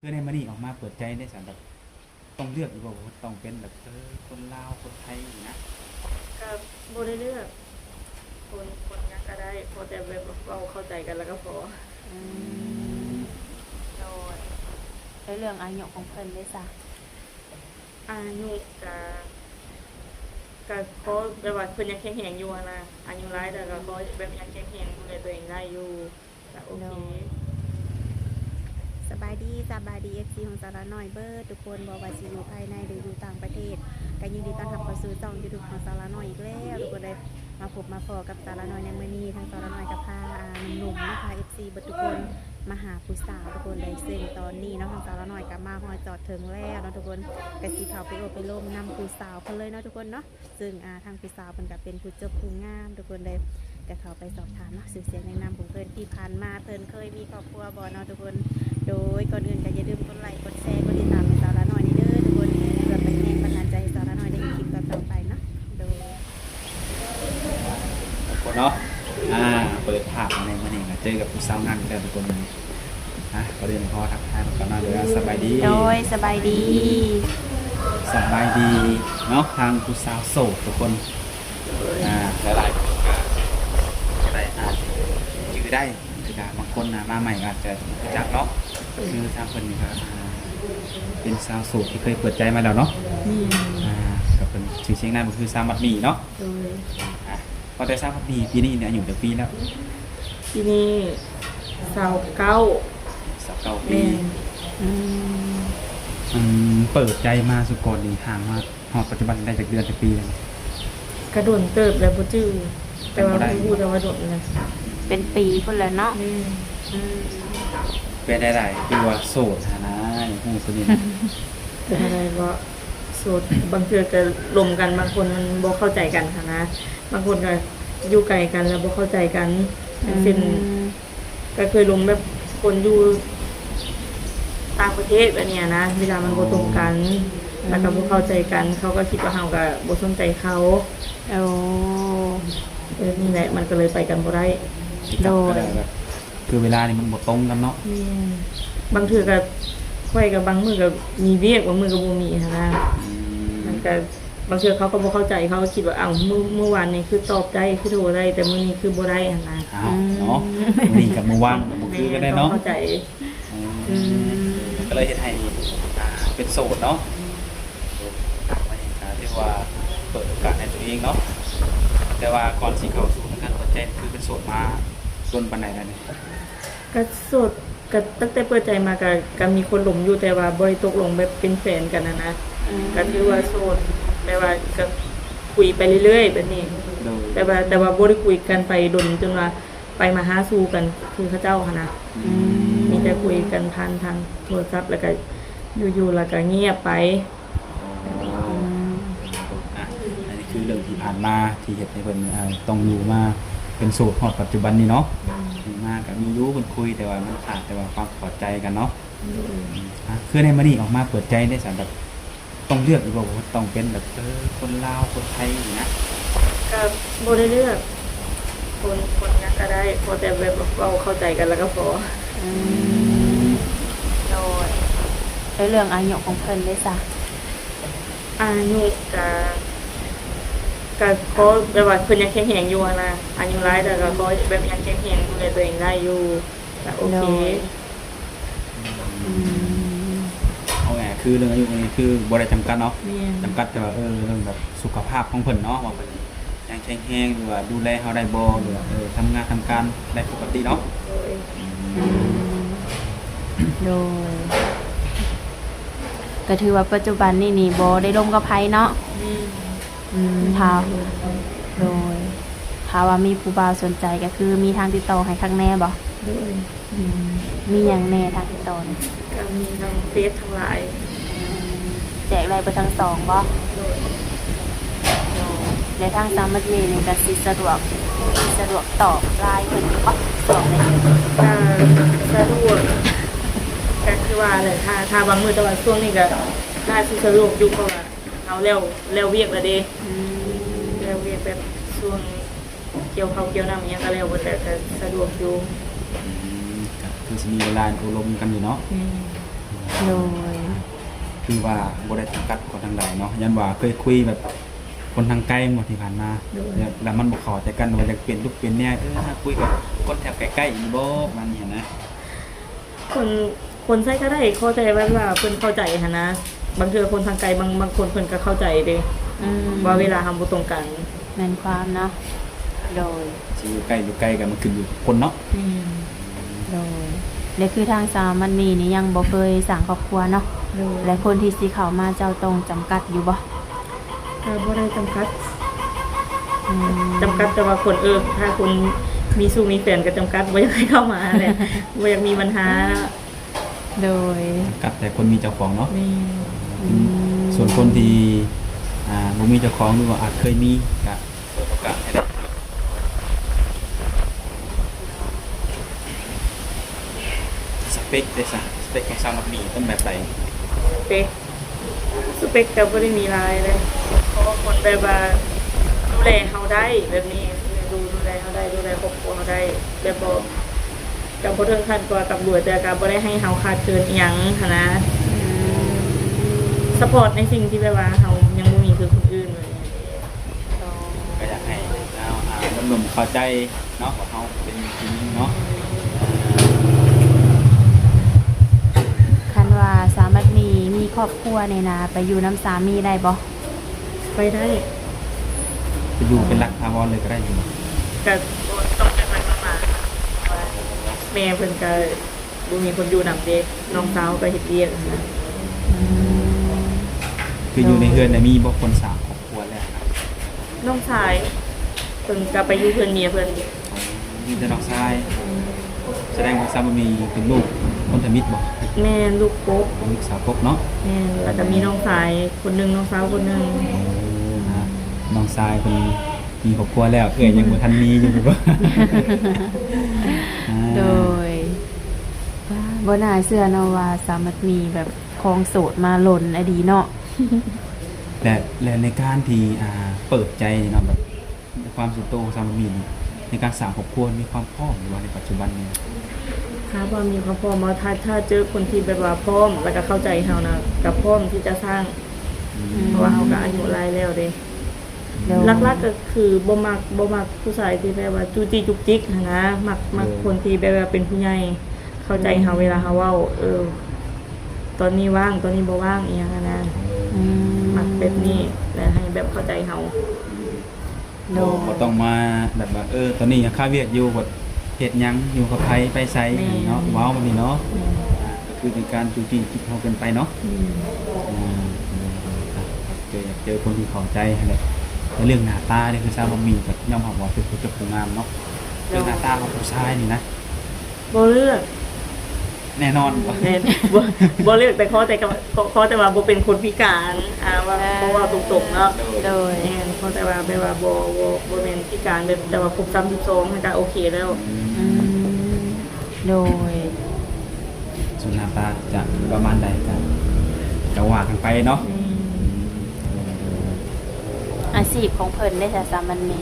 คือในมันนี่ออกมาเปิดใจได้สำหรับต้องเลือกหรือว่าต้องเป็นแบบคนลาวคนไทยอยู่นะก็บ่ได้เลือกคนยังก็ได้พอแต่แบบเราเข้าใจกันแล้วก็พออืมโดยแล้วเรื่องอายุของเพิ่นได้ซะอายุก็เขาแบบว่าเพิ่นยังแข็งแรงอยู่อะนะอายุหลายแต่ก็เขาแบบยังแข็งแรงดูแลตัวเองได้อยู่ก็โอเคสบายดีFC ของสาระน้อยเบิร์ดทุกคนบอกว่าสิอยู่ภายในหรืออยู่ต่างประเทศก็ยินดีต้อนรับเข้าสู่ช่อง YouTube ของสาระน้อยอีกแล้วทุกคนได้มาพบมาพอกับสาระน้อยในมื้อนี้ทางสาระน้อยกับพาหนุ่มๆนะคะ FC เบิร์ดทุกคนมาหาผู้สาวทุกคนได้ซึ่งตอนนี้เนาะทางสาระน้อยกับมาฮอดจอดถึงแล้วเนาะทุกคนก็สิเข้าไปโอบไปร่มนำผู้สาวเพิ่นเลยเนาะทุกคนเนาะซึ่งทางผู้สาวเพิ่นก็เป็นผู้เจ้าผู้งามทุกคนเลยก็เข้าไปสอบถามเนาะสื่อเสียงแนะนำของเพิ่นที่ผ่านมาเพิ่นเคยมีครอบครัวบ่เนาะทุกคนโดยก่อนอื่นก็อย่าลืมกดไลค์กดแชร์กดติดตามให้สาระน้อยนี่เด้อทุกคนเพื่อเป็นแรงบันดาลใจให้สาระน้อยได้คลิปต่อไปเนาะโดยทุกคนเนาะเปิดภาพในมันนี่เจอกับผู้สาวงามแล้วทุกคนเลยประเด็นพอทักทายกันมาเลยสบายดีโดยสบายดีเนาะทางผู้สาวโสดทุกคนหลายๆคนก็ได้ยือได้คือบางคนมาใหม่อาจจะรู้จักเนาะคือทางคนนี้ก็เป็นสาวโสดที่เคยเปิดใจมาแล้วเนาะกับเป็นชื่อเชียงนั่นก็คือสาวมัดหมี่เนาะพอแต่สาวมัดหมี่ปีนี้เนี่ยอยู่แต่ปีแล้วปีนี้29 ปีเปิดใจมาสุกรดีทางมาหอดปัจจุบันได้จากเดือนจากปีเลยกระโดดเติบแล้วบ่จื้อแต่ว่าพูดแต่ว่าโดดนะเป็นปีพุ่นแล้วเนาะเป็นได้คือว่าโสดนะอย่างพวกตัวนี้เป็นอะไรก็โสดบางเทื่อก็ลมกันบางคนมันบ่เข้าใจกันค่ะนะบางคนก็อยู่ไกลกันแล้วบ่เข้าใจกันเป็นก็เคยลมแบบคนอยู่ต่างประเทศอันเนี้ยนะเวลามันบ่ตรงกันแล้วก็บ่เข้าใจกันเขาก็คิดว่าเฮาก็บ่สนใจเขานี่แหละมันก็เลยไปกันบ่ได้โดยคือเวลานี่มันบ่ตรงกันเนาะบางเทื่อก็ค่อยกับบางมื้อก็มีเวียกบางมื้อก็บ่มีนะมันก็บางเทื่อเขาก็บ่เข้าใจเขาก็คิดว่าอ้าวเมื่อวานนี้คือตอบได้คือโทรได้แต่มื้อนี้คือบ่ได้หั่นนะเนาะมื้อนี้กับเมื่อวานบ่คือกันได้เนาะเข้าใจก็เลยเฮ็ดให้เป็นโสดเนาะเรียกว่าเปิดโอกาสให้ตัวเองเนาะแต่ว่าก่อนสิเข้าสู่การเปิดใจคือเป็นโสดมาจนปานใดแล้วนี่ก็โสดก็ตั้งแต่เปิดใจมาก็มีคนหลงอยู่แต่ว่าบ่ได้ตกลงแบบเป็นแฟนกันนะก็ถือว่าโสดแต่ว่าก็คุยไปเรื่อยๆแบบนี้แต่ว่าบ่ได้คุยกันไปดนจนว่าไปมาหาสู่กันคือเขาเจ้าค่ะนะมีแต่คุยกันผ่านทางโทรศัพท์แล้วก็อยู่ๆแล้วก็เงียบไปอันนี้คือเรื่องที่ผ่านมาที่เฮ็ดให้เพิ่นต้องอยู่มาเป็นโสดฮอดปัจจุบันนี้เนาะมาก็มีอยู่คนคุยแต่ว่ามันขาดแต่ว่าความเข้าใจกันเนาะคือในมื้อนี้ออกมาเปิดใจได้สำหรับต้องเลือกหรือว่าต้องเป็นแบบคนลาวคนไทยอยู่นะก็บ่ได้เลือกคนยังก็ได้พอแต่แบบเราเข้าใจกันแล้วก็พอโดยแล้วเรื่องอายุของเพิ่นได้ซะอายุก็เขาแบบว่าเพิ่นยังแข็งแรงอยู่นะอายุหลายแต่ก็เขาแบบยังแข็งแรงดูแลตัวเองได้อยู่ก็โอเคเอาไงคือเรื่องอายุนี่คือบ่ได้จำกัดเนาะจำกัดแต่ว่าเรื่องแบบสุขภาพของเพิ่นเนาะว่าเพิ่นยังแข็งแรงหรือว่าดูแลเฮาได้บ่หรือว่าทำงานทำการได้ปกติเนาะโดยก็ถือว่าปัจจุบันนี่บ่ได้ร่วมกับไผเนาะโดยถ้าว่ามีผู้บ่าวสนใจก็คือมีทางติดต่อให้ข้างแน่บ่มีหยังแน่ทางติดต่อนี่ก็มีทางเฟซทางไลน์แจกได้ไปทั้งสองบ่ในทางสามัคคีนี่ก็สิสะดวกตอบไลน์เพิ่นบ่ตอบได้สะดวกก็คือว่าเลยถ้าบางมื้อแต่ว่าช่วงนี้ก็น่าสิสะดวกอยู่เพราะว่าเอาแล้วเวียกแล้วเด้แล้วเวียกแบบช่วงเกี่ยวข้าวเกี่ยวน้ำอย่างเงี้ยก็แล้วแต่ก็สะดวกอยู่คือสิมีเวลาอบรมกันอยู่เนาะ โดย คือว่าบ่ได้จำกัดคนทางใดเนาะยันว่าเคยคุยแบบคนทางไกลหมดที่ผ่านมาแล้วมันบ่เข้าใจกันว่าจะเปลี่ยนลูกเปลี่ยนเนี่ยคุยกับคนแถวใกล้ๆอีบ่มันนี่นะ คนใช้ก็ได้เข้าใจว่าเพิ่นเข้าใจหันนะบางเทื่อคนทางไกลบางคนเพิ่นก็เข้าใจเด้ ว่าเวลาทำบ่ตรงกัน แม่นความเนาะโดย สิอยู่ใกล้อยู่ไกลกันมันขึ้นอยู่กับคนเนาะ โดยและคือทางสาวมันนี่นี่ยังบ่เคยสร้างครอบครัวเนาะ โดย และคนที่สิเข้ามาเจ้าต้องจำกัดอยู่บ่ ก็บ่ได้จำกัด อืม จำกัดแต่ว่าคนถ้าคุณมีสู้มีแฟนก็จำกัดบ่อยากให้เข้ามาแหละ บ่อยากมีปัญหา โดย กับแต่คนมีเจ้าของเนาะ นี่ ส่วนคนที่บ่มีเจ้าของหรือว่าอาจเคยมีก็เปิดโอกาสให้ได้สเปคได้ซะสเปคของสาวนักดีเป็นแบบใด สเปคก็บ่ได้มีหลายเลยเพราะว่าคนแบบว่าดูแลเฮาได้แบบนี้ดูแลเฮาได้ดูแลครอบครัวเฮาได้แบบบ่กับบ่ถึงขั้นกว่ากับรวยแต่ก็บ่ได้ให้เฮาขาดเกินอีหยังหันนะซัพพอร์ตในสิ่งที่แบบว่าเฮายังบ่มีคือคนอื่นเลย ก็อยากให้หนุ่มๆเข้าใจเนาะว่าเขาเป็นจริงเนาะ คันว่าสามารถมีครอบครัวในนาไปอยู่น้ำสามีได้บ่ ไปได้ จะอยู่เป็นรักทาวรเลยก็ได้อยู่ ก็ต้องจังหวัดมาว่าแม่เพิ่นก็บ่มีคนอยู่นำเด้น้องสาวก็เฮ็ดเวียกนะ คืออยู่ในเฮือนมีบ่คนสร้างครอบครัวแล้วครับ น้องชายเพิ่นก็ไปอยู่เพิ่นเมียเพิ่น มีแต่น้องชายแสดงว่าสามีเป็นลูกคนทมิตรบ่ แม่ลูกโป๊ก ลูกสาวพกเนาะ แม่แล้วก็มีน้องชายคนหนึงน้องสาวคนหนึง น้องชายเป็นมีครอบครัวแล้วเอ้ยยังบ่ทันมีอยู่บ่ โดยบ่น่าเชื่อเนาะว่าสามารถมีแบบครองโสดมาหล่นอดีเนาะ และในการที่เปิดใจนี่เนาะแบบความสุดโต่งสามีนี่ในการสร้างครอบครัวมีความพร้อมหรือว่าในปัจจุบันนี้ ถ้าว่ามีความพร้อมว่าถ้าเจอคนที่แบบว่าพร้อมแล้วก็เข้าใจเฮานะก็พร้อมที่จะสร้างเพราะว่าเฮาก็อายุหลายแล้วเด้ โดย หลักๆก็คือบ่มักผู้ชายที่แบบว่าจู้จี้จุกจิกหั้นนะมักคนที่แบบว่าเป็นผู้ใหญ่เข้าใจเฮาเวลาเฮาเว้าตอนนี้ว่างตอนนี้บ่ว่างอีหยังหั้นนะ อืม มักแบบนี้แล้วให้แบบเข้าใจเฮา โดย บ่ต้องมาแบบว่าตอนนี้ยังค่าเวียกอยู่บ่เฮ็ดหยังอยู่กับไผไปไสเนาะว้าวแบบนี้เนาะก็คือเป็นการจูจีจิตเฮาเกินไปเนาะเจอคนที่เข้าใจนั่นแหละในเรื่องหน้าตานี่คือสาวบ่มีก็ยอมรับว่าเป็นผู้เจ้าผู้งามเนาะเรื่องหน้าตาของผู้ชายนี่นะ บ่เลือก แน่นอนบ่ แม่นบ่เลือกแต่ขอแต่ว่าบ่เป็นคนพิการว่าเพราะว่าตรงๆเนาะ โดย แม่นขอแต่ว่าแบบว่าบ่แม่นพิการแบบแต่ว่าครบ32มันก็โอเคแล้ว อืมโดย ส่วนหน้าตาจะประมาณใดกันจะว่ากันไปเนาะ อาชีพของเพิ่นได้แต่สามัญมี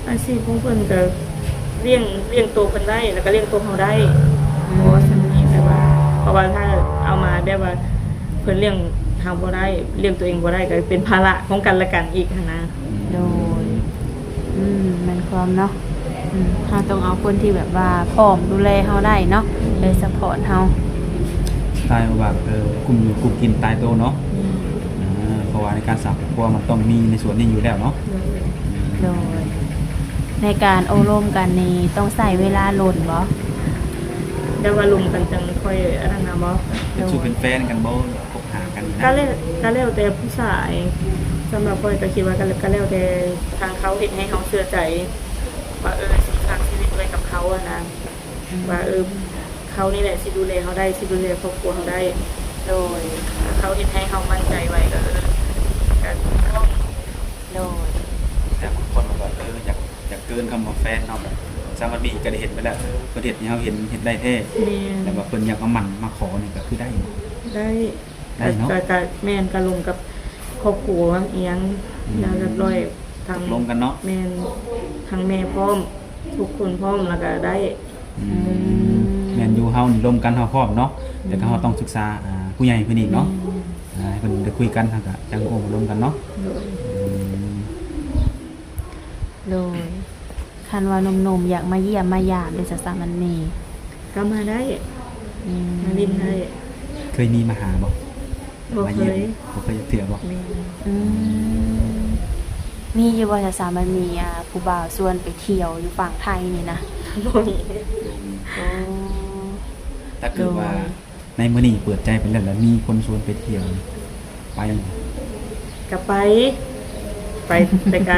อาชีพของเพิ่นก็เลี้ยงตัวเพิ่นได้แล้วก็เลี้ยงตัวเฮาได้เพราะว่าฉันมีแบบว่าเพราะว่าถ้าเอามาแบบว่าเพิ่นเลี้ยงเฮาบ่ได้เลี้ยงตัวเองบ่ได้ก็เป็นภาระของกันและกันอีกหั้นนะ โดยมันความเนาะเราต้องเอาคนที่แบบว่าพร้อมดูแลเฮาได้เนาะเลยซัพพอร์ตเฮา ตายว่าแบบกลุ่มอยู่กลุ่มกินตายโตเนาะเพราะว่าในการสร้างครอบครัวมันต้องมีในส่วนนี้อยู่แล้วเนาะ โดยในการอบรมกันนี่ต้องใส่เวลาหล่นบ่ แต่ว่าลุมกันจังค่อยอันนั้นนะบ่ เป็นสู้เป็นแฟนกันบ่คบหากันนะ ก็แล้วแต่ผู้ชายสำหรับข้อยก็คิดว่าก็แล้วแต่ทางเขาเฮ็ดให้เฮาเชื่อใจว่าสิฝากชีวิตไว้กับเขาอะนะว่าเขานี่แหละสิดูแลเฮาได้สิดูแลครอบครัวเฮาได้ โดย เขาเฮ็ดให้เฮามั่นใจไว้ก็ต้อง โดย แต่บางคนมันก็อยากเกินคำว่าแฟนเนาะแบบสามีก็ได้เห็นไปแล้วประเทศนี้เฮาเห็นได้แท้ แม่น แต่ว่าเพิ่นอยากเอามันมาขอนี่ก็คือได้ ได้ ได้เนาะ ก็แม่นก็ลงกับครอบครัวอีหยังแล้วเรียบร้อยทาง ลงกันเนาะ แม่นทางแม่พร้อมทุกคนพร้อมแล้วก็ได้ แม่นอยู่เฮานี่ร่วมกันเฮาพร้อมเนาะ แต่ก็เราต้องศึกษาผู้ใหญ่เพิ่นอีกเนาะให้เพิ่นได้คุยกันทางก็จังโอ้มาร่วมกันเนาะ โดย โดยคันว่าหนุ่มๆอยากมาเยี่ยมมายามเด้อสามันมี ก็มาได้ อืม มาลินได้ เคยมีมาหาบ่ บ่ มา เค เยี่ยม ย บ่เคยเถื่อบ่ แม่ อืมมีอยู่บ่สามันมีผู้บ่าวชวนไปเที่ยวอยู่ฝั่งไทยนี่นะ บ่มี โอ้ ถ้าเกิดว่าในมื้อนี้เปิดใจไปแล้วมีคนชวนไปเที่ยวไป ก็ไปแต่ก็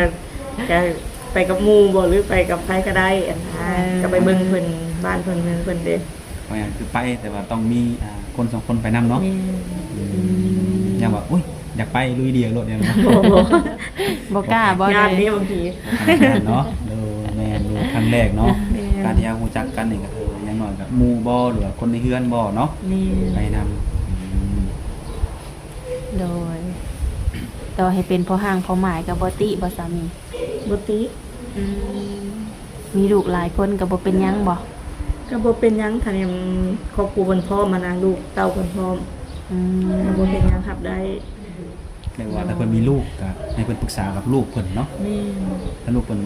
ไปกับหมู่บ่หรือไปกับใครก็ได้อันนะก็ไปเบิ่งเพิ่นบ้านเพิ่นเมืองเพิ่นเด้ ไปคือไปแต่ว่าต้องมีคน2คนไปนํเนาะ แม่ อย่างว่าอุ้ยอยากไปลุยเดียวรถเนี่ยเนาะ บ่บ่ บ่กล้าบ่ งาน เล นี้ ย บางที เนาะดูแม่ดูครั้งแรกเนาะ แม่ การที่เรารู้จักกันนี่ก็คืออย่างน้อยกับหมู่บ่หรือว่าคนในเฮือนบ่เนาะ นี่ ไปน โดยต่อให้เป็นพ่อห้างพ่อหมายกับบ่ติบ่สามี บ่ติ มีลูกหลายคนก็บ่เป็นหยังบ่ ก็บ่เป็นหยังค่ะเนี่ยครอบครัวเพิ่นพร้อมมานะลูกเต้าเพิ่นพร้อม อืม ก็บ่เป็นหยังรับได้ เรียกว่าถ้าเพิ่นมีลูกก็ให้เพิ่นปรึกษากับลูกเพิ่นเนาะ นี่ ถ้าลูกเพิ่น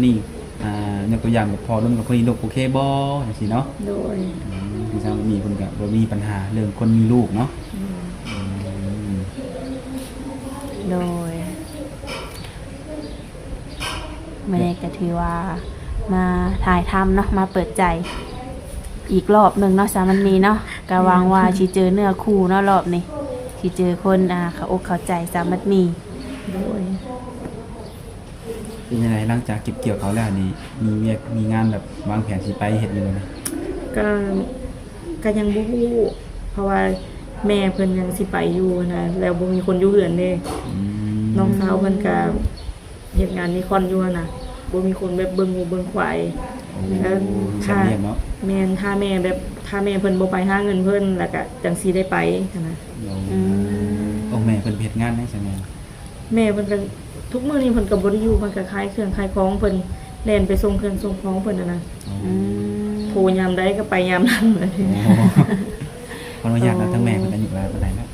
นี่ยกตัวอย่างแบบพอรุ่นกับคนนี้ลูกโอเคบ่จังซี่เนาะ โดย คือทางมีเพิ่นก็บ่มีปัญหาเรื่องคนมีลูกเนาะ โดยมื้อนี้ก็ถือว่ามาถ่ายทำเนาะมาเปิดใจอีกรอบหนึงเนาะสามันมีเนาะก็หวังว่าสิเจอเนื้อคู่เนาะรอบนี้สิเจอคนเข้าอกเข้าใจสามันมี โดย เป็นยังไงหลังจากเก็บเกี่ยวเขาแล้วนี่มีเวียกมีงานแบบวางแผนสิไปเฮ็ดอยู่บ่ ก็ก็ยังบ่ฮู้เพราะว่าแม่เพิ่นยังสิไปอยู่นะแล้วบ่มีคนอยู่เฮือนเด้น้องสาวเพิ่นก็เฮ็ดงานนิคอนอยู่นะบ่มีคนแบบเบิ่งหมูเบิ่งควายแล้ว สำเนียงเนาะ แม่นถ้าแม่เพิ่นบ่ไปหาเงินเพิ่นแล้วก็จังสิได้ไปหั้นนะ โอ้แม่เพิ่นเฮ็ดงานได้ใช่ไหม แม่เพิ่นก็ทุกมื้อนี้เพิ่นก็บ่ได้อยู่เพิ่นก็ขายเครื่องขายของเพิ่นแล่นไปส่งเครื่องส่งของเพิ่นน่ะนะโทรยามใดก็ไปยามนั้นเลย ขออนุญาตนะทั้งแม่เพิ่นอายุหลายปานใดแล้ว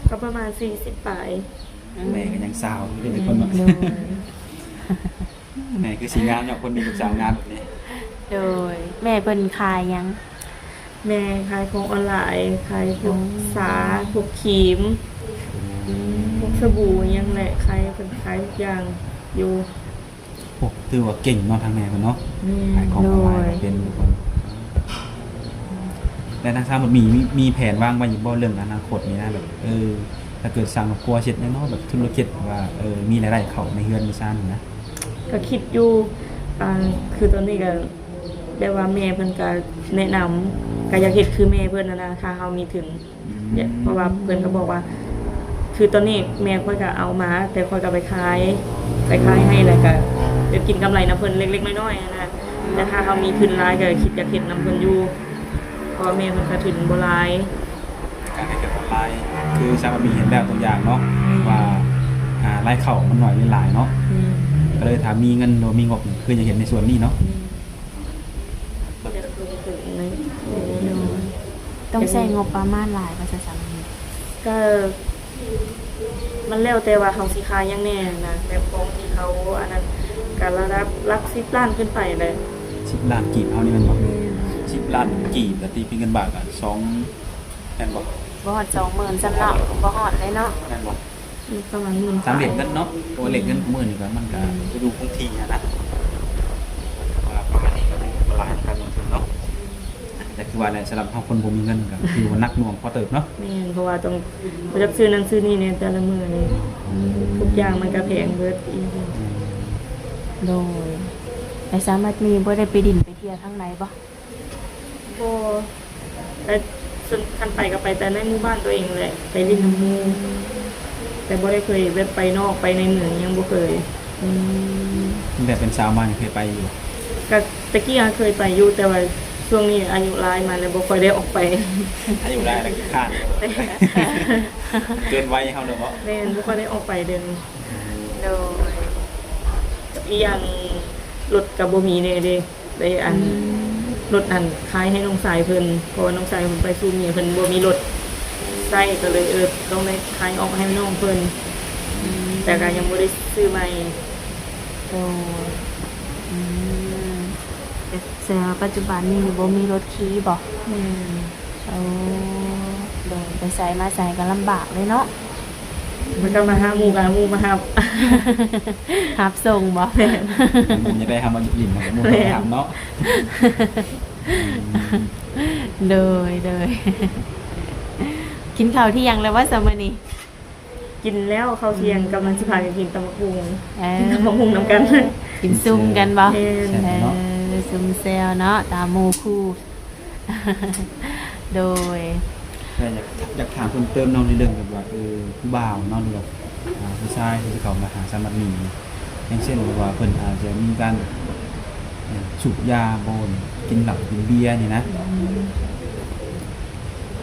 ก็ประมาณ40ปลาย แม่ก็ยังสาวอยู่เป็นคนเนาะ โดย แม่คือสิงามเนาะคนมีลูกสาวงามแบบนี้ โดยแม่เพิ่นขายหยัง แม่ขายของออนไลน์ขายพวกสาพวกครีมพวกสบู่อิหยังแหละขายเพิ่นขายทุกอย่างอยู่ โอ้ถือว่าเก่งเนาะทางแม่เพิ่นเนาะ นี่ ขายของออนไลน์เป็นทุกคนและทางทางมันมีแผนวางไว้อยู่บ่เรื่องอนาคตนี่นะแบบถ้าเกิดสร้างครอบครัวเสร็จแน่เนาะแบบธุรกิจว่ามีรายได้เข้าในเฮือนในซ่านนี่นะ ก็คิดอยู่คือตอนนี้ก็ได้ว่าแม่เพิ่นก็แนะนำก็อยากเฮ็ดคือแม่เพิ่นนะถ้าเฮามีทุนเพราะว่าเพิ่นก็บอกว่า คือตอนนี้แม่ค่อยก็เอามา แต่ค่อยก็ไปขายให้แล้วก็เดี๋ยวกินกำไรนํเพิ่นเล็กๆน้อยๆนะแต่ถ้าเฮามีทุนหลายก็คิดอยากเฮ็ดนํเพิ่นอยู่เพราะว่าแม่เพิ่นก็ทุนบ่หลาย การให้เกิดออนไลน์คือสร้างมันมีเห็นแบบตัวอย่างเนาะว่ารายเข้ามันหน่อยหลายเนาะก็เลยถ้ามีเงินหรือมีงบคือจะเห็นในส่วนนี้เนาะ อยากลงทุนใน ต้องใช้งบประมาณหลายว่าจะสามี ก็มันแล้วแต่ว่าเขาสิขายยังแน่นะแบบของที่เขาอันนั้นก็ระดับหลัก10ล้านขึ้นไปเลย 10 ล้านกีบเอานี่มันบอก10 ล้านกีบแต่ตีเป็นเงินบาทอ่ะ2แม่นบอก บ่ฮอด20,000สำหรับบ่ฮอดเลยเนาะ แม่นบอก ประมาณ10,000 ตามเหรียญเงินเนาะตัวเหรียญเงินของมือนี่ก็มันก็จะดูคงที่นะว่าประมาณนี้ก็เป็นเวลาในการลงทุนเนาะแต่คือว่าในสำหรับคนบ่มีเงินก็คือว่านักหน่วงพอเติบเนาะ แม่นเพราะว่าต้องบ่จักซื้อนั้นซื้อนี่เนี่ยแต่ละมื้อนี่ทุกอย่างมันก็แพงเบิดอีก โดยไอ้สามารถมีบ่ได้ไปดินไปเที่ยวทางไหนบ่ บ่แต่ส่วนคันไปก็ไปแต่ในหมู่บ้านตัวเองแหละไปเลินน้ำหมู่แต่บ่ได้เคยแบบไปนอกไปในเมืองยังบ่เคย แต่เป็นสาวมานี่เคยไปอยู่ ก็ตะกี้เคยไปอยู่แต่ว่าช่วงนี้อายุหลายมาแล้วบ่ค่อยได้ออกไป อายุได้แล้วก็ขาดเกินวัยเฮาเด้อบ่ แม่นบ่ค่อยได้ออกไปเดิน โดย อีหยังรถก็บ่มีแน่เด้ได้อัน รถอันขายให้น้องสายเพิ่นเพราะว่าน้องสายเพิ่นไปสู่เมียเพิ่นบ่มีรถใช้ก็เลยต้องได้ขายออกให้น้องเพิ่นแต่ก็ยังบ่ได้ซื้อใหม่ โดยอืมแสดงว่าปัจจุบันนี้บ่มีรถขี่บ่ แม่น เอาโดยไปใส่มาใส่ก็ลำบากเลยเนาะ มันก็มาหาหมู่กันหมู่มาหา รับส่งบ่ ผมจะได้ทำมาหลินของผมถามเนาะ โดยกินข้าวเที่ยงแล้วว่าสมอนี้ กินแล้วข้าวเที่ยงกำลังสิพากันกินตำบักหุ่ง เอ กินตำบักหุ่งนำกัน กินซุ่มกันบ่ แม่น ซุ่มเซลเนาะตามหมู่คู่ โดย แต่อยากถามเพิ่มเติมน้องในเรื่องแบบว่าผู้บ่าวน้องแบบผู้ชายที่จะเข้ามาหาสามีอย่างเช่นว่าเพิ่นอาจจะมีการสูบยาโบนกินเหล้ากินเบียร์นี่นะ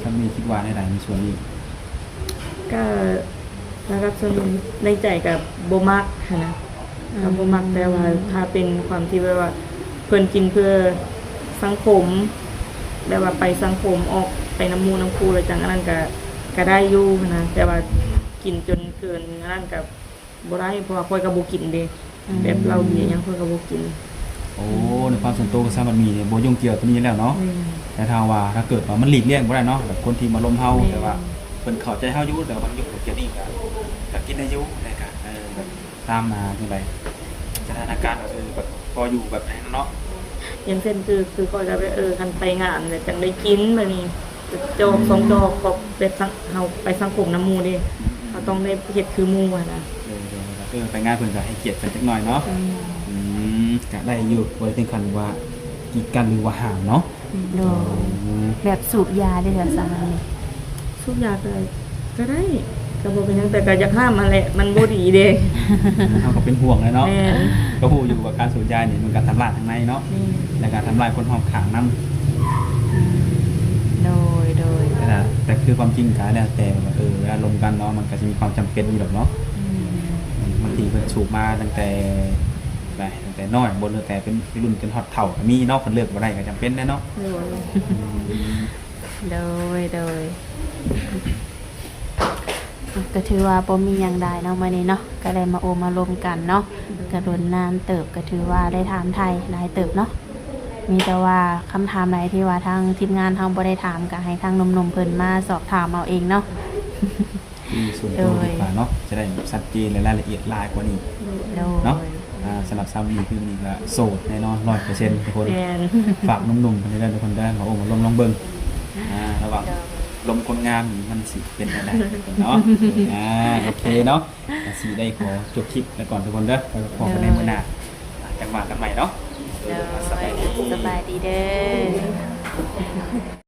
ถ้ามีคิดว่าในส่วนนี้ ก็นะครับส่วนในใจกับโบมักหั้นนะกับโบมักแต่ว่าถ้าเป็นความที่แบบว่าเพิ่นกินเพื่อสังคมแบบว่าไปสังคมออกไปน้ำมูน้ำคูอะไรจังอันนั้นก็ได้อยู่หั้นนะแต่ว่ากินจนเกินอันนั้นกับบ่ได้เพราะว่าค่อยกับบ่กินเด้แบบเราเบียร์หยังค่อยกับบ่กิน โอ้ในความส่วนตัวกับสามีเนี่ยบ่ยุ่งเกี่ยวตัวนี้แล้วเนาะแต่ถ้าเกิดว่ามันหลีกเลี่ยงบ่ได้เนาะแบบคนที่มาล้มเฮาแต่ว่าเพิ่นเข้าใจเฮาอยู่แต่ว่าบางยุคเกี่ยวนี่ก็กินได้อยู่นะครับตามมาจังไดสถานการณ์ก็แบบพออยู่แบบนั้นเนาะ อย่างเช่นคือค่อยกับคันไปงานเนี่ยจังได้กินแบบนี้จอกสองจอกก็แบบเฮาไปสังคมน้ำหมู่เด้เขาต้องได้เฮ็ดคือหมู่อะนะ ไปงานเพิ่นก็ให้เกียรติเพิ่นจักหน่อยเนาะก็ได้อยู่บ่ได้ถึงขั้นว่ากีดกันหรือว่าห่างเนาะ โดยแบบสูบยาได้เหรอสามี ทุกอย่างก็ได้ก็บ่เป็นหยังแต่ก็อยากห้ามมันแหละมันบ่ดีเด้ เฮาก็เป็นห่วงเลยเนาะ แม่น ก็ฮู้อยู่ว่าการสูบยานี่มันก็ทำลายทางในเนาะและการทำลายคนรอบข้างนำ โดย แต่คือความจริงก็แล้วแต่ว่าเวลาลงกันเนาะมันก็จะมีความจำเป็นอยู่หรอกเนาะบางทีเพิ่นสูบมาตั้งแต่น้อยบ่ตั้งแต่เป็นรุ่นจนฮอดเฒ่าก็มีเนาะเพิ่นเลิกบ่ได้ก็จำเป็นแน่เนาะ โดยก็ถือว่าบ่มีหยังได้เนาะมื้อนี้เนาะก็ได้มาโอมารวมกันเนาะก็โดนนานเติบก็ถือว่าได้ถามไทยหลายเติบเนาะมีแต่ว่าคำถามไหนที่ว่าทางทีมงานทางบ่ได้ถามก็ให้ทางหนุ่มๆเพิ่นมาสอบถามเอาเองเนาะ ที่ส่วนตัวดีกว่าเนาะจะได้ชัดเจนและรายละเอียดหลายกว่านี้ โดย เนาะสำหรับสามีคือวันนี้ก็โสดแน่นอน 100% ทุกคน แม่น ฝากหนุ่มๆคนนี้ได้ทุกคนได้มาโอ้มาลองเบิ่งระหว่างลมคนงามนี่มันสิเป็นอะไรเนาะโอเคเนาะสิได้ขอจบคลิปแล้วก่อนทุกคนเด้อไปพบกันในมื้อหน้าจังหวะกันใหม่เนาะ สบายดีเด้อ